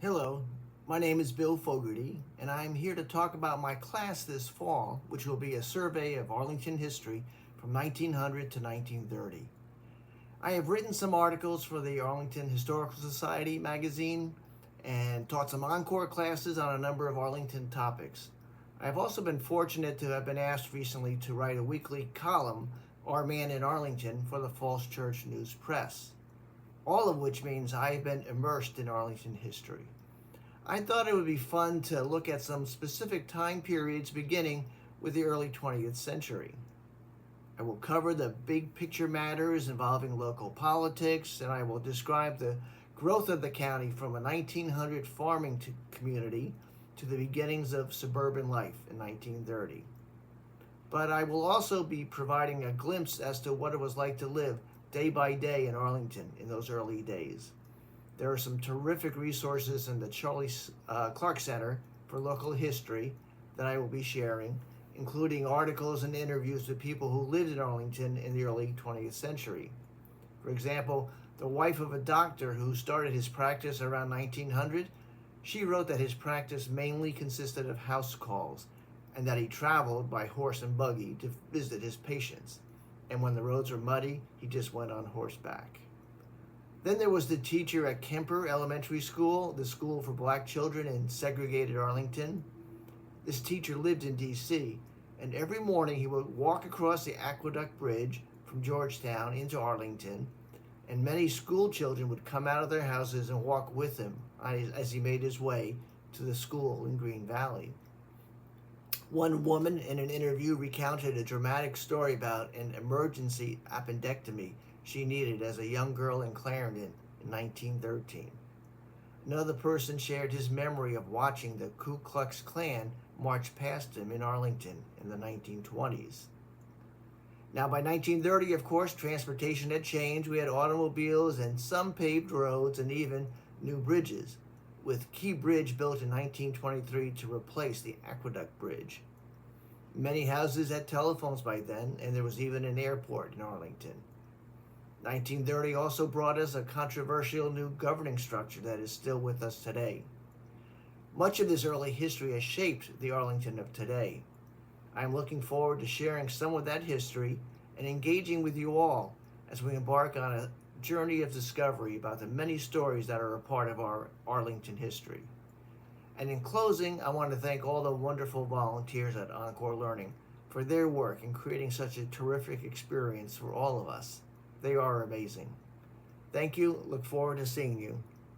Hello, my name is Bill Fogarty, and I'm here to talk about my class this fall, which will be a survey of Arlington history from 1900 to 1930. I have written some articles for the Arlington Historical Society magazine and taught some encore classes on a number of Arlington topics. I have also been fortunate to have been asked recently to write a weekly column, Our Man in Arlington, for the Falls Church News Press, all of which means I have been immersed in Arlington history. I thought it would be fun to look at some specific time periods beginning with the early 20th century. I will cover the big picture matters involving local politics, and I will describe the growth of the county from a 1900 farming community to the beginnings of suburban life in 1930. But I will also be providing a glimpse as to what it was like to live day by day in Arlington in those early days. There are some terrific resources in the Charlie Clark Center for Local History that I will be sharing, including articles and interviews with people who lived in Arlington in the early 20th century. For example, the wife of a doctor who started his practice around 1900, she wrote that his practice mainly consisted of house calls and that he traveled by horse and buggy to visit his patients. And when the roads were muddy, he just went on horseback. Then there was the teacher at Kemper Elementary School, the school for black children in segregated Arlington. This teacher lived in D.C., and every morning he would walk across the Aqueduct Bridge from Georgetown into Arlington, and many school children would come out of their houses and walk with him as he made his way to the school in Green Valley. One woman in an interview recounted a dramatic story about an emergency appendectomy she needed as a young girl in Clarendon in 1913. Another person shared his memory of watching the Ku Klux Klan march past him in Arlington in the 1920s. Now, by 1930, of course, transportation had changed. We had automobiles and some paved roads and even new bridges, with Key Bridge built in 1923 to replace the Aqueduct Bridge. Many houses had telephones by then, and there was even an airport in Arlington. 1930 also brought us a controversial new governing structure that is still with us today. Much of this early history has shaped the Arlington of today. I am looking forward to sharing some of that history and engaging with you all as we embark on a journey of discovery about the many stories that are a part of our Arlington history. And in closing, I want to thank all the wonderful volunteers at Encore Learning for their work in creating such a terrific experience for all of us. They are amazing. Thank you. Look forward to seeing you.